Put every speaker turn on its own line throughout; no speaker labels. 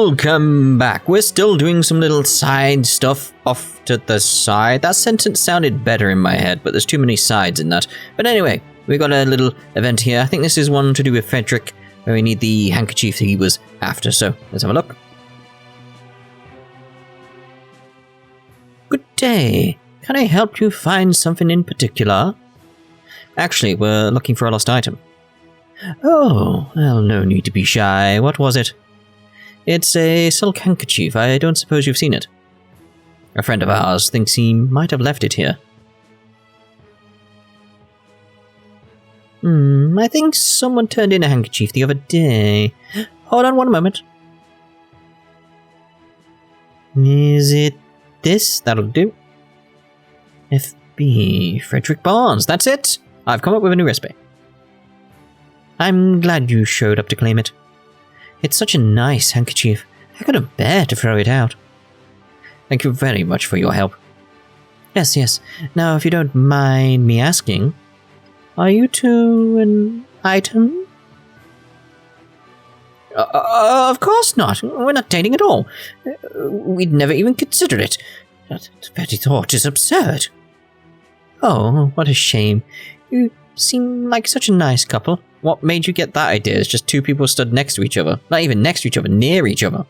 Welcome back. We're still doing some little side stuff off to the side. That sentence sounded better in my head, but there's too many sides in that. But anyway, we got a little event here. I think this is one to do with Frederick, where we need the handkerchief he was after. So let's have a look. Good day. Can I help you find something in particular? Actually, we're looking for a lost item. Oh, well, no need to be shy. What was it? It's a silk handkerchief. I don't suppose you've seen it. A friend of ours thinks he might have left it here. I think someone turned in a handkerchief the other day. Hold on one moment. Is it this? That'll do. FB Frederick Barnes. That's it. I've come up with a new recipe. I'm glad you showed up to claim it. It's such a nice handkerchief. I couldn't bear to throw it out. Thank you very much for your help. Yes. Now, if you don't mind me asking, are you two an item? Of course not. We're not dating at all. We'd never even consider it. That very thought is absurd. Oh, what a shame. You seem like such a nice couple. What made you get that idea? It's just two people stood next to each other. Not even next to each other, near each other.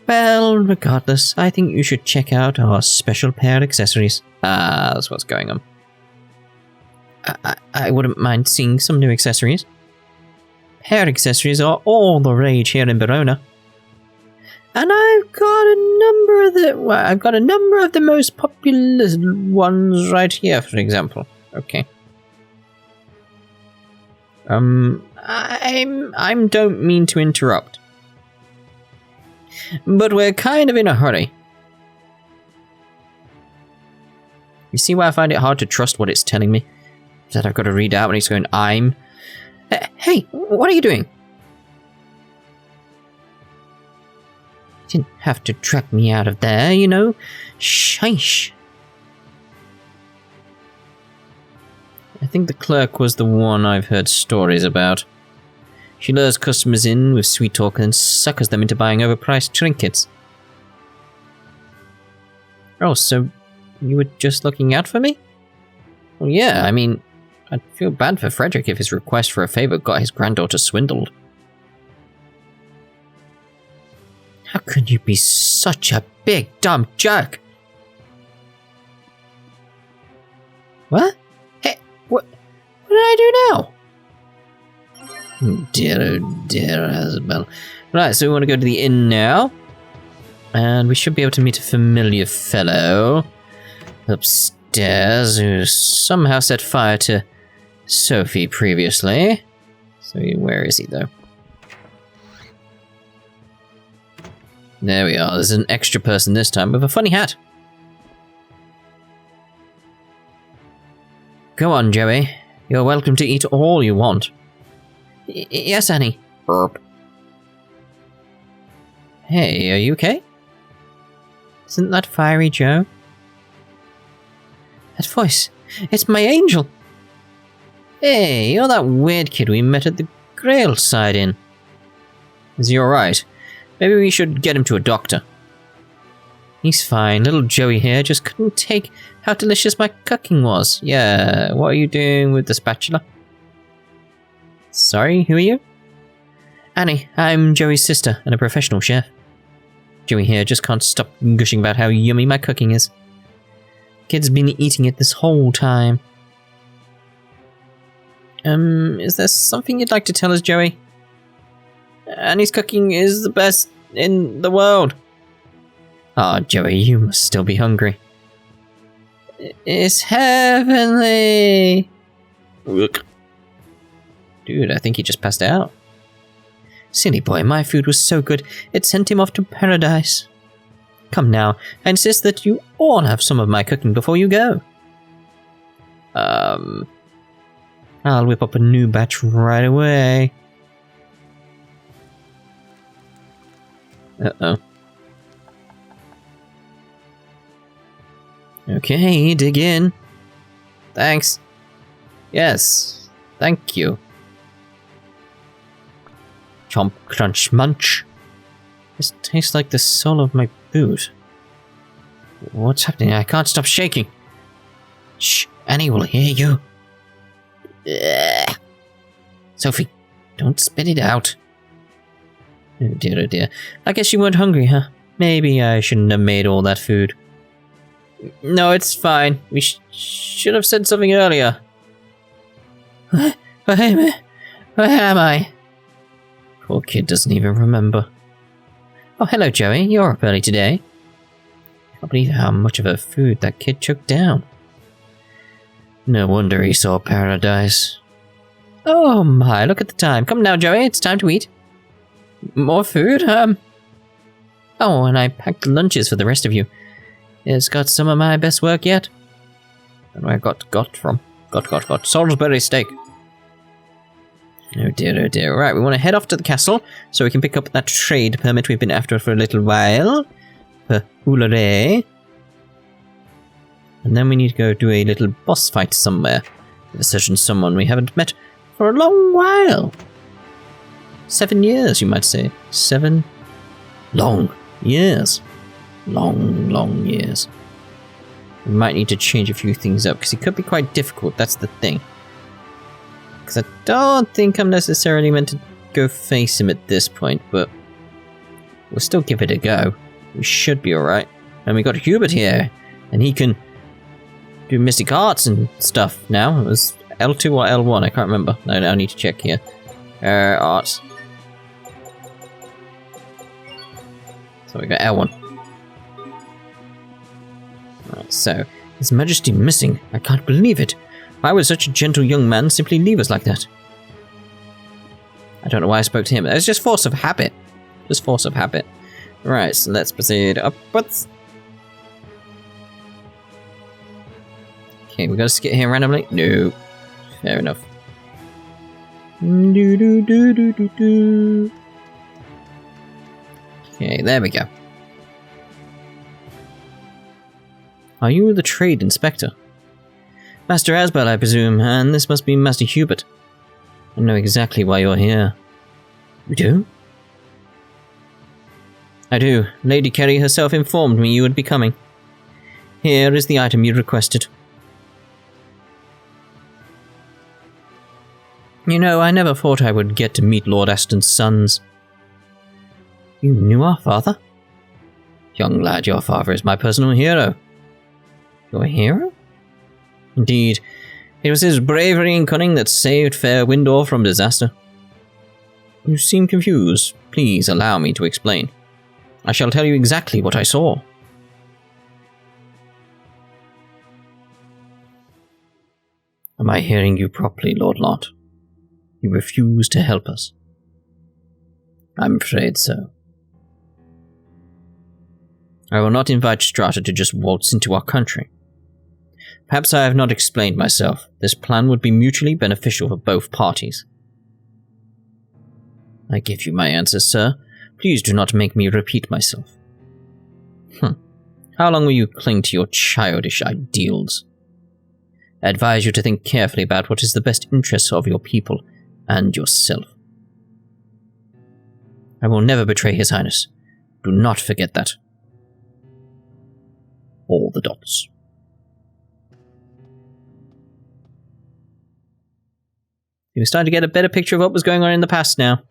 Well, regardless, I think you should check out our special pair of accessories. That's what's going on. I wouldn't mind seeing some new accessories. Hair accessories are all the rage here in Verona. And I've got a number of the most popular ones right here, for example. Okay. I don't mean to interrupt, but we're kind of in a hurry. You see why I find it hard to trust what it's telling me? That I've got to read out when it's going, I'm... Hey, what are you doing? You didn't have to track me out of there, you know. Shish. I think the clerk was the one I've heard stories about. She lures customers in with sweet talk and suckers them into buying overpriced trinkets. Oh, so you were just looking out for me? Well, yeah, I mean, I'd feel bad for Frederick if his request for a favour got his granddaughter swindled. How could you be such a big, dumb jerk? What? What did I do now? Dear, oh dear, Asbel. Right, so we want to go to the inn now. And we should be able to meet a familiar fellow upstairs who somehow set fire to Sophie previously. So where is he, though? There we are. There's an extra person this time with a funny hat. Go on, Joey. You're welcome to eat all you want. Yes, Annie. Burp. Hey, are you okay? Isn't that Fiery Joe? That voice. It's my angel. Hey, you're that weird kid we met at the Grail side inn. Is he alright? Maybe we should get him to a doctor. He's fine. Little Joey here just couldn't take how delicious my cooking was. Yeah, what are you doing with the spatula? Sorry, who are you? Annie, I'm Joey's sister and a professional chef. Joey here just can't stop gushing about how yummy my cooking is. Kid's been eating it this whole time. Is there something you'd like to tell us, Joey? Annie's cooking is the best in the world. Ah, Joey, you must still be hungry. It's heavenly. Look. Dude, I think he just passed out. Silly boy, my food was so good, it sent him off to paradise. Come now, I insist that you all have some of my cooking before you go. I'll whip up a new batch right away. Uh-oh. Okay, dig in. Thanks. Yes, thank you. Chomp, crunch, munch. This tastes like the sole of my boot. What's happening? I can't stop shaking. Shh, Annie will hear you. Ugh. Sophie, don't spit it out. Oh dear, oh dear. I guess you weren't hungry, huh? Maybe I shouldn't have made all that food. No, it's fine. We should have said something earlier. Where am I? Poor kid doesn't even remember. Oh, hello, Joey. You're up early today. I can't believe how much of her food that kid choked down. No wonder he saw paradise. Oh my, look at the time. Come now, Joey, it's time to eat. More food? Oh, and I packed lunches for the rest of you. It's got some of my best work yet. And where I got from. Got Salisbury steak. Oh dear. Right, we want to head off to the castle so we can pick up that trade permit we've been after for a little while. For Totallllly. And then we need to go do a little boss fight somewhere. With a certain someone we haven't met for a long while. 7 years, you might say. 7 long years. Long years. We might need to change a few things up, because it could be quite difficult, that's the thing. Because I don't think I'm necessarily meant to go face him at this point, but we'll still give it a go. We should be alright. And we got Hubert here, and he can do mystic arts and stuff now. It was L2 or L1, I can't remember. I need to check here. Arts. So we got L1. Right, so, His Majesty missing. I can't believe it. Why would such a gentle young man simply leave us like that? I don't know why I spoke to him. It's just force of habit. Just force of habit. Right, so let's proceed upwards. Okay, we gotta skip here randomly? No. Fair enough. Okay, there we go. Are you the trade inspector? Master Asbel, I presume, and this must be Master Hubert. I know exactly why you're here. You do? I do. Lady Cheria herself informed me you would be coming. Here is the item you requested. You know, I never thought I would get to meet Lord Aston's sons. You knew our father? Young lad, your father is my personal hero. Your hero? Indeed. It was his bravery and cunning that saved fair Windor from disaster. You seem confused. Please allow me to explain. I shall tell you exactly what I saw. Am I hearing you properly, Lord Lhant? You refuse to help us. I'm afraid so. I will not invite Strata to just waltz into our country. Perhaps I have not explained myself. This plan would be mutually beneficial for both parties. I give you my answer, sir. Please do not make me repeat myself. How long will you cling to your childish ideals? I advise you to think carefully about what is the best interest of your people and yourself. I will never betray His Highness. Do not forget that. All the dots. We're starting to get a better picture of what was going on in the past now.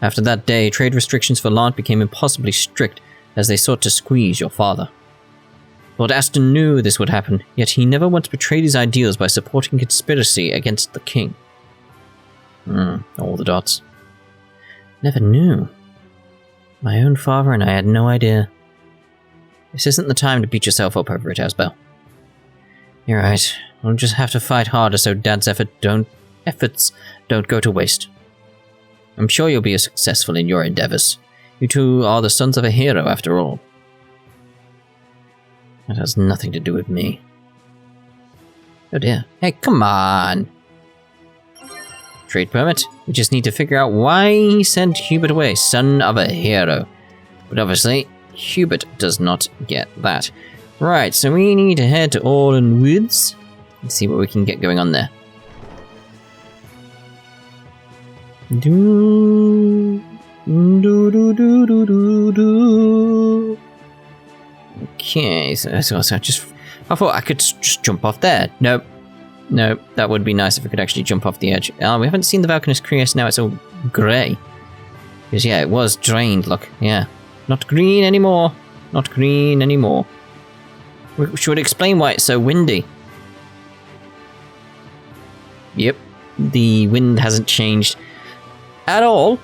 After that day, trade restrictions for Lhant became impossibly strict as they sought to squeeze your father. Lord Aston knew this would happen, yet he never once betrayed his ideals by supporting conspiracy against the king. All the dots. Never knew. My own father and I had no idea. This isn't the time to beat yourself up over it, Asbel. You're right. We'll just have to fight harder so Dad's efforts don't go to waste. I'm sure you'll be successful in your endeavors. You two are the sons of a hero, after all. That has nothing to do with me. Oh dear. Hey, come on! Trade permit? We just need to figure out why he sent Hubert away, son of a hero. But obviously, Hubert does not get that. Right, so we need to head to Orland Woods and see what we can get going on there. Do do do do do do. Okay, so I thought I could just jump off there. Nope. Nope, that would be nice if I could actually jump off the edge. Oh, we haven't seen the volcano's Creus, now it's all grey. Because, yeah, it was drained, look. Yeah. Not green anymore. Not green anymore. Which would explain why it's so windy. Yep. The wind hasn't changed at all.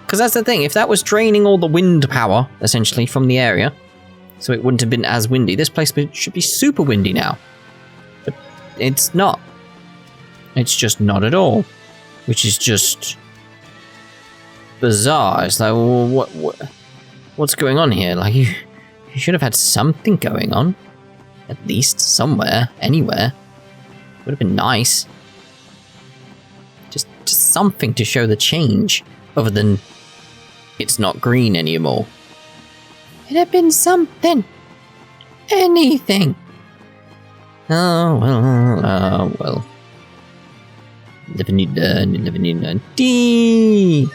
Because that's the thing, if that was draining all the wind power, essentially, from the area, so it wouldn't have been as windy, this place should be super windy now. But it's not. It's just not at all. Which is just bizarre. It's like, well, what's going on here? Like, you should have had something going on. At least, somewhere, anywhere. Would have been nice. Just something to show the change, other than it's not green anymore. It'd have been something. Anything. Oh well. Never need D.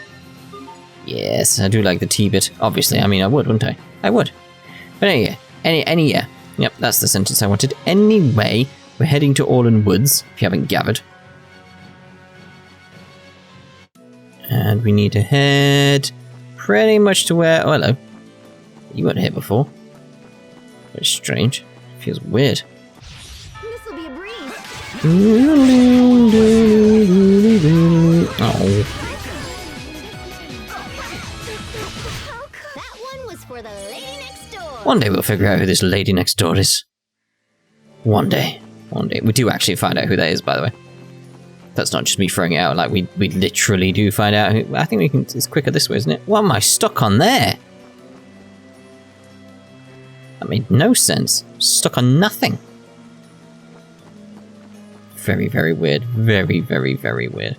Yes, I do like the T bit. Obviously, I mean, I would, wouldn't I? I would. But anyway, yeah. Yep, that's the sentence I wanted. Anyway, we're heading to Orland Woods, if you haven't gathered. And we need to head pretty much to where... Oh, hello. You weren't here before. Very strange. Feels weird.
This'll be a breeze.
Oh.
That one was for the lady next door.
One day we'll figure out who this lady next door is. One day. One day. We do actually find out who that is, by the way. That's not just me throwing it out, like we literally do find out who... I think we can... It's quicker this way, isn't it? What am I stuck on there? That made no sense. Stuck on nothing. Very, very weird. Very, very, very weird.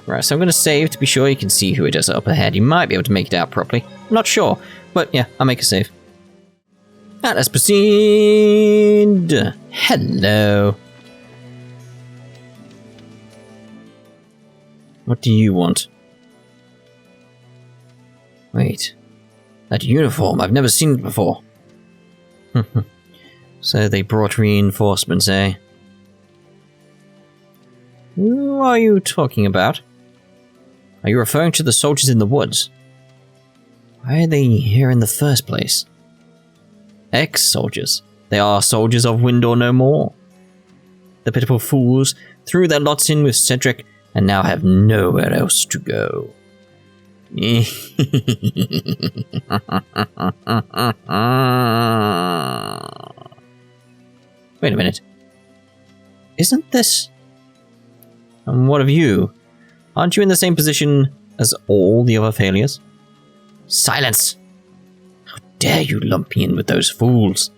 Right, so I'm going to save to be sure you can see who it is up ahead. You might be able to make it out properly. I'm not sure, but yeah, I'll make a save. Right, let's proceed. Hello. What do you want? Wait. That uniform, I've never seen it before. So they brought reinforcements, eh? Who are you talking about? Are you referring to the soldiers in the woods? Why are they here in the first place? Ex-soldiers. They are soldiers of Windor no more. The pitiful fools threw their lots in with Cedric and now have nowhere else to go. Wait a minute. Isn't this... And what of you? Aren't you in the same position as all the other failures? Silence! How dare you lump me in with those fools?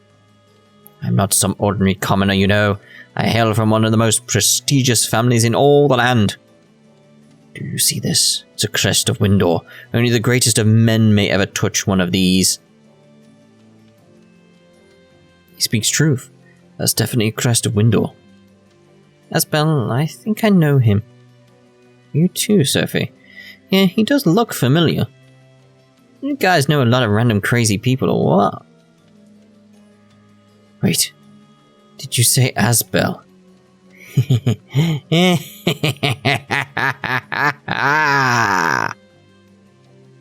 I'm not some ordinary commoner, you know. I hail from one of the most prestigious families in all the land. Do you see this? It's a crest of Windor. Only the greatest of men may ever touch one of these. He speaks truth. That's definitely a crest of Windor. Asbel, I think I know him. You too, Sophie. Yeah, he does look familiar. You guys know a lot of random crazy people or what? Wait. Did you say Asbel?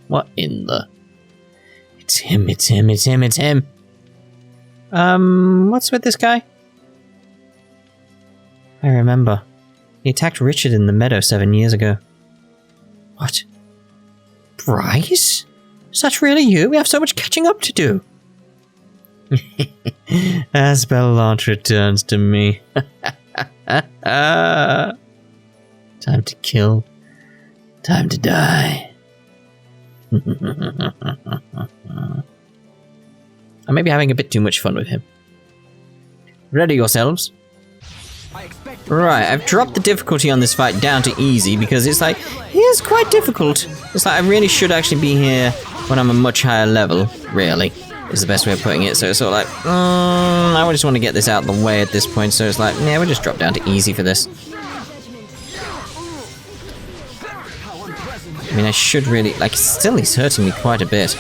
What in the... It's him. What's with this guy? I remember. He attacked Richard in the meadow 7 years ago. What? Bryce? Is that really you? We have so much catching up to do. Asbel Lhant returns to me. Time to kill. Time to die. I may be having a bit too much fun with him. Ready yourselves? Right, I've dropped the difficulty on this fight down to easy because it's like, it is quite difficult. It's like I really should actually be here when I'm a much higher level, really, is the best way of putting it. So it's sort of like, I just want to get this out of the way at this point, so it's like, yeah, we'll just drop down to easy for this. mean, I should really... Like, still he's hurting me quite a bit. I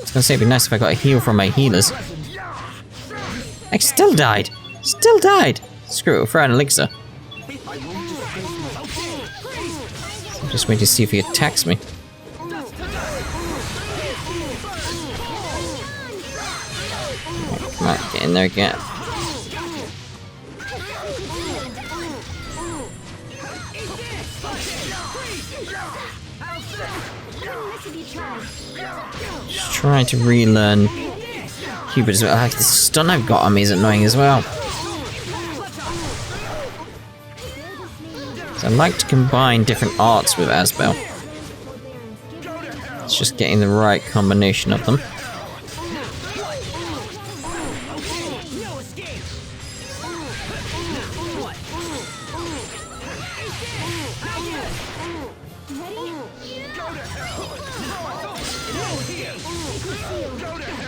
was gonna say it'd be nice if I got a heal from my healers. I still died! Still died! Screw it, we'll throw an elixir. I'm just waiting to see if he attacks me. Come on, get in there again. Just trying to relearn Cupid as well. The stun I've got on me is annoying as well. So I like to combine different arts with Asbel. It's just getting the right combination of them.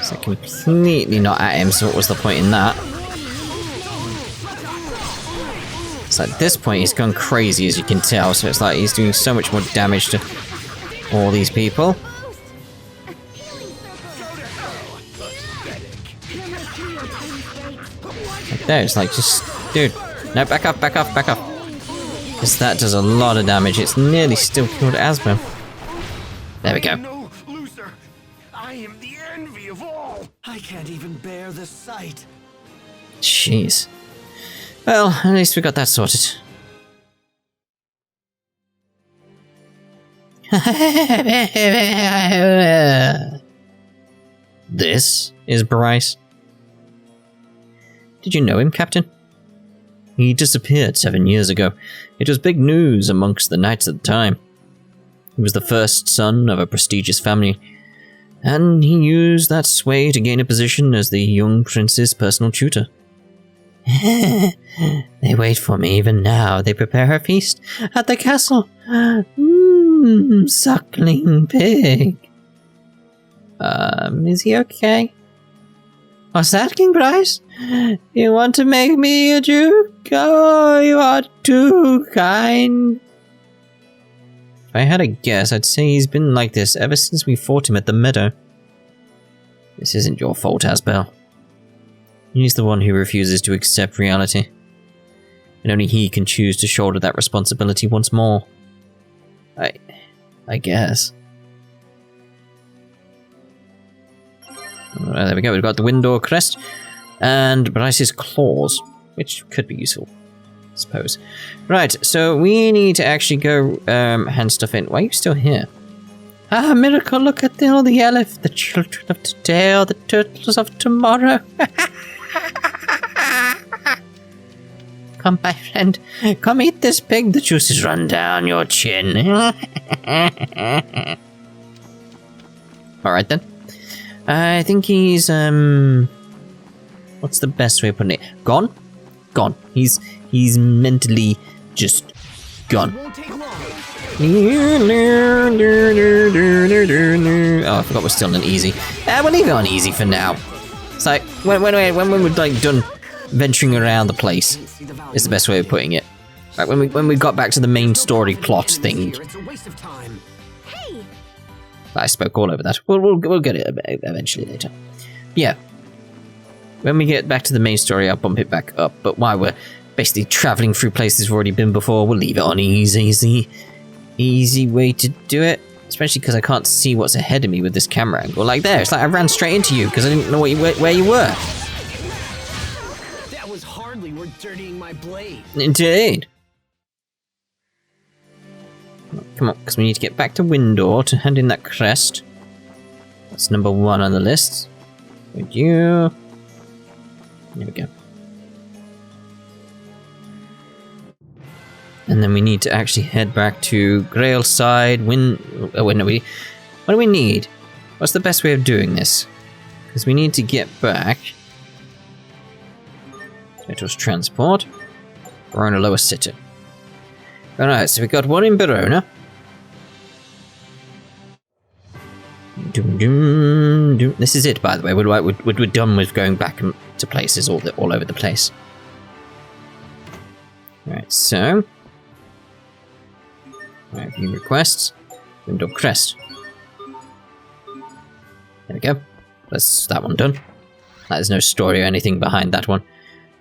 So completely not at him, so what was the point in that? So at this point he's gone crazy, as you can tell, so it's like he's doing so much more damage to all these people. Like there, it's like, just, dude, no, back off, back off, back off. Because that does a lot of damage. It's nearly still killed Asbel. There we go.
I am the envy of all. I can't even bear the sight.
Jeez. Well, at least we got that sorted. This is Bryce. Did you know him, Captain? He disappeared 7 years ago. It was big news amongst the knights at the time. He was the first son of a prestigious family, and he used that sway to gain a position as the young prince's personal tutor. They wait for me even now. They prepare a feast at the castle. Suckling pig. Is he okay? What's that, King Bryce? You want to make me a Duke? Oh, you are too kind. If I had a guess, I'd say he's been like this ever since we fought him at the meadow. This isn't your fault, Asbel. He's the one who refuses to accept reality. And only he can choose to shoulder that responsibility once more. I guess. There we go, we've got the Windor crest. And Bryce's claws, which could be useful, I suppose. Right, so we need to actually go hand stuff in. Why are you still here? Ah, miracle, look at all the elephants, the children of today, or the turtles of tomorrow. Come, my friend, come eat this pig, the juices run down your chin. Alright then. I think he's, what's the best way of putting it? Gone? Gone. He's mentally just gone. Oh, I forgot we're still on easy. We'll leave it on easy for now. It's like, when we're like done venturing around the place, is the best way of putting it. Like when we got back to the main story plot thing. I spoke all over that. We'll get it eventually later. Yeah. When we get back to the main story, I'll bump it back up. But while we're basically traveling through places we've already been before, we'll leave it on easy way to do it. Especially because I can't see what's ahead of me with this camera angle. Like there, it's like I ran straight into you because I didn't know where you were.
That was hardly worth dirtying my blade.
Indeed. Come on, because we need to get back to Windor to hand in that crest. That's number 1 on the list. Would you? There we go. And then we need to actually head back to Grailside. Oh wait, no, what do we need? What's the best way of doing this? Because we need to get back. It was transport. Verona Lower City. Alright, so we got one in Verona. This is it, by the way. We're done with going back to places all over the place. Right, so Right, view requests. Windor Crest. There we go. That's that one done. There's no story or anything behind that one.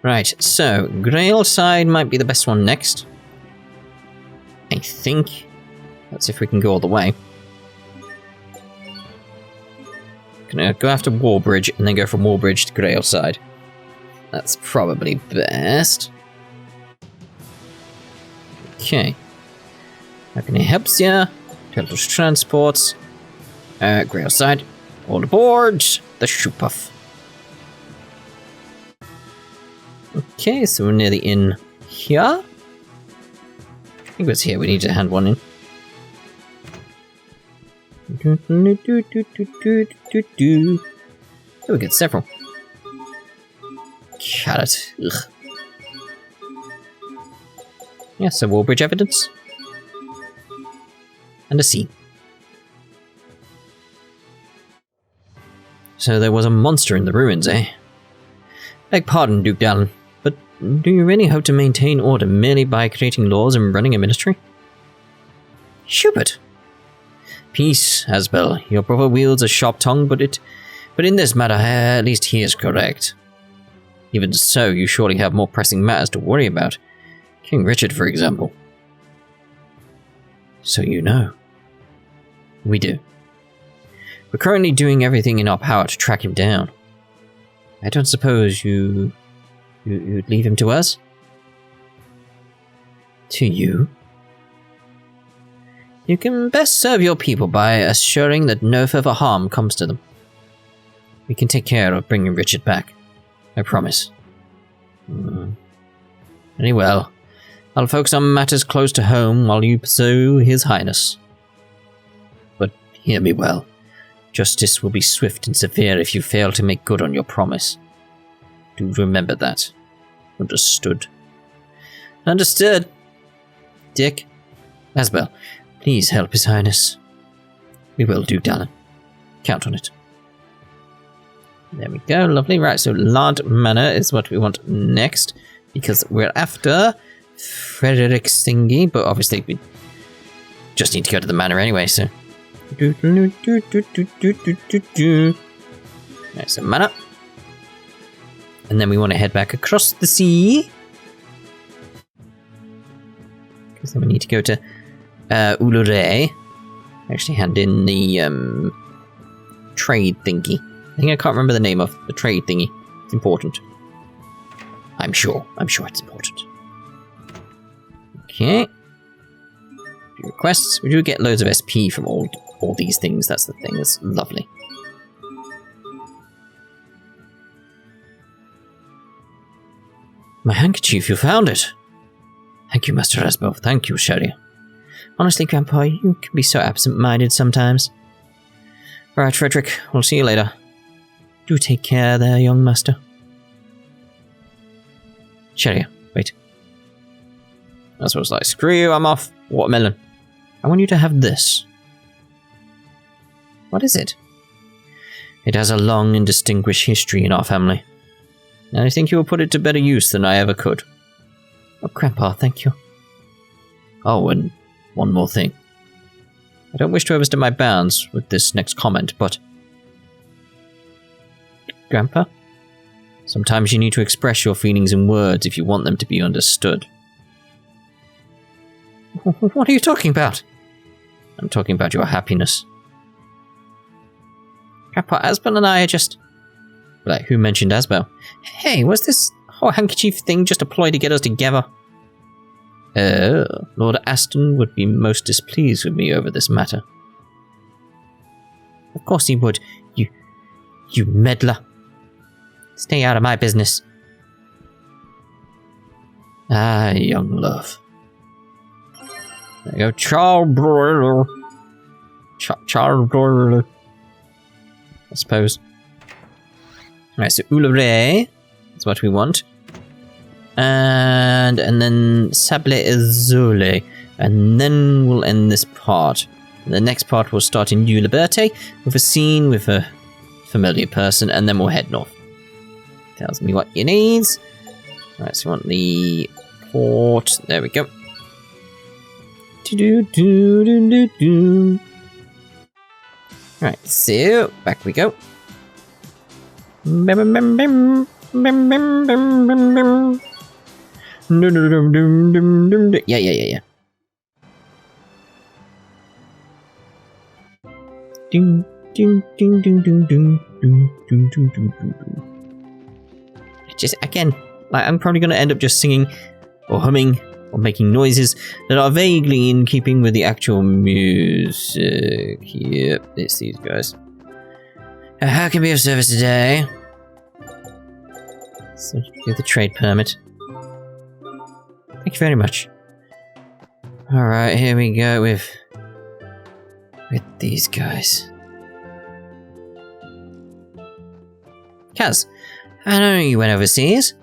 Right, so Grailside might be the best one next. I think. Let's see if we can go all the way. Gonna go after Warbridge and then go from Warbridge to Grailside. That's probably best. Okay. How can I help you? Turtles Transports. Grailside. All aboard the Shoepuff. Okay, so we're near the inn here. I think it's here we need to hand one in. Oh, we get several. Carrot. Ugh. Yeah, so Warbridge evidence. And a scene. So there was a monster in the ruins, eh? Beg pardon, Duke Dallin, but do you really hope to maintain order merely by creating laws and running a ministry? Schubert! Peace, Asbel. Your brother wields a sharp tongue, but in this matter, at least he is correct. Even so, you surely have more pressing matters to worry about. King Richard, for example. So you know. We do. We're currently doing everything in our power to track him down. I don't suppose you'd leave him to us? To you? You can best serve your people by assuring that no further harm comes to them. We can take care of bringing Richard back. I promise. Very well. I'll focus on matters close to home while you pursue His Highness. But hear me well. Justice will be swift and severe if you fail to make good on your promise. Do remember that. Understood? Understood. Dick. Asbel, please help His Highness. We will do, Dallin. Count on it. There we go, lovely. Right, so Lhant Manor is what we want next, because we're after Frederick's thingy, but obviously we just need to go to the manor anyway, so... Right, so manor. And then we want to head back across the sea. Because then we need to go to Ulure. Actually hand in the trade thingy. I think I can't remember the name of the trade thingy. It's important. I'm sure it's important. Okay. Requests. We do get loads of SP from all these things. That's the thing. That's lovely. My handkerchief, you found it. Thank you, Master Asbel. Thank you, Cheria. Honestly, Grandpa, you can be so absent-minded sometimes. Alright, Frederick. We'll see you later. Do take care there, young master. Cheria, wait. That's what it's like. Screw you, I'm off. Watermelon. I want you to have this. What is it? It has a long and distinguished history in our family. And I think you will put it to better use than I ever could. Oh, Grandpa, thank you. Oh, and one more thing. I don't wish to overstep my bounds with this next comment, but... Grandpa? Sometimes you need to express your feelings in words if you want them to be understood. What are you talking about? I'm talking about your happiness. Grandpa, Asbel and I are just... Like, who mentioned Asbel? Hey, was this whole handkerchief thing just a ploy to get us together? Lord Aston would be most displeased with me over this matter. Of course he would, you meddler. Stay out of my business. Ah, young love. There you go, Charbroiler. Charbroiler. I suppose. Alright, so Ulure is what we want. And then Sable Azule. And then we'll end this part. And the next part will start in New Liberté with a scene with a familiar person, and then we'll head north. Tells me what you need. Alright, so we want the port. There we go. Right, so back we go. Yeah. Ding, ding, ding, ding, ding, ding, ding, ding, ding, ding, ding. Just again, like I'm probably going to end up just singing or humming or making noises that are vaguely in keeping with the actual music. Yep, it's these guys. How can we be of service today? So, get the trade permit. Thank you very much. Alright, here we go with these guys. Kaz, I know you went overseas.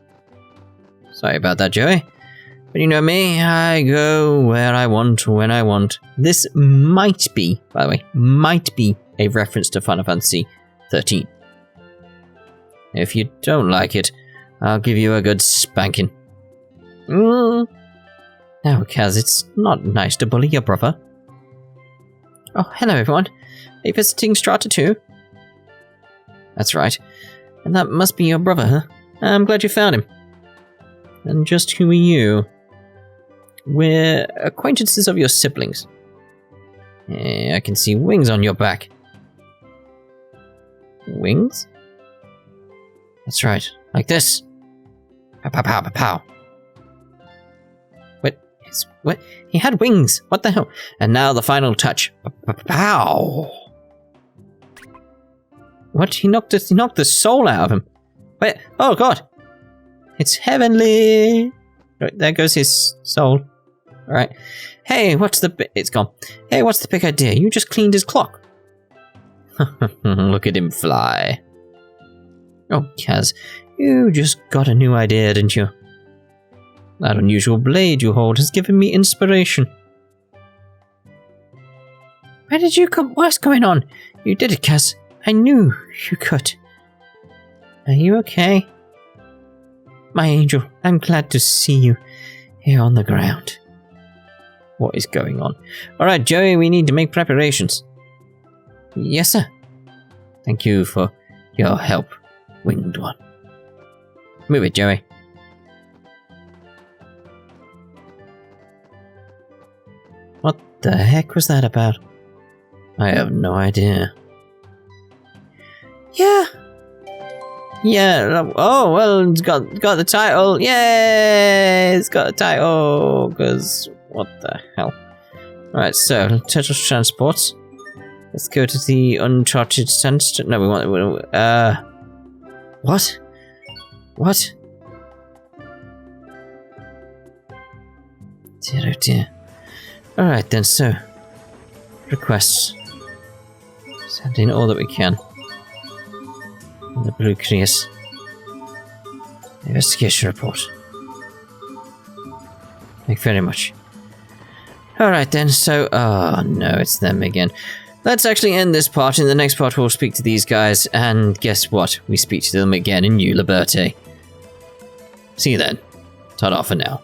Sorry about that, Joey. But you know me, I go where I want, when I want. This might be, by the way, might be a reference to Final Fantasy 13. If you don't like it, I'll give you a good spanking. No, Kaz, it's not nice to bully your brother. Oh, hello everyone. Are you visiting Strata 2? That's right. And that must be your brother, huh? I'm glad you found him. And just who are you? We're acquaintances of your siblings. I can see wings on your back. Wings? That's right. Like this. Pow, pow, pow, pow, pow. What? He had wings. What the hell? And now the final touch. Pow! What? He knocked the soul out of him. Wait. Oh God! It's heavenly. Right, there goes his soul. All right. Hey, it's gone. Hey, what's the big idea? You just cleaned his clock. Look at him fly. Oh, Kaz, you just got a new idea, didn't you? That unusual blade you hold has given me inspiration. Where did you come? What's going on? You did it, Kaz. I knew you could. Are you okay? My angel, I'm glad to see you here on the ground. What is going on? Alright, Joey, we need to make preparations. Yes, sir. Thank you for your help, Winged One. Move it, Joey. What the heck was that about? I have no idea. Yeah. Oh, well, it's got the title. Yay! It's got a title. Because, what the hell? Right, so, Total Transports. Let's go to the Uncharted Sandstone. No, we want... What? What? Dear, oh dear. Alright then, so... Requests. Send in all that we can. The Blue Creus. Investigation report. Thank you very much. Alright then, so... Oh no, it's them again. Let's actually end this part. In the next part we'll speak to these guys, and guess what? We speak to them again in New Liberté. See you then. Ta-da for now.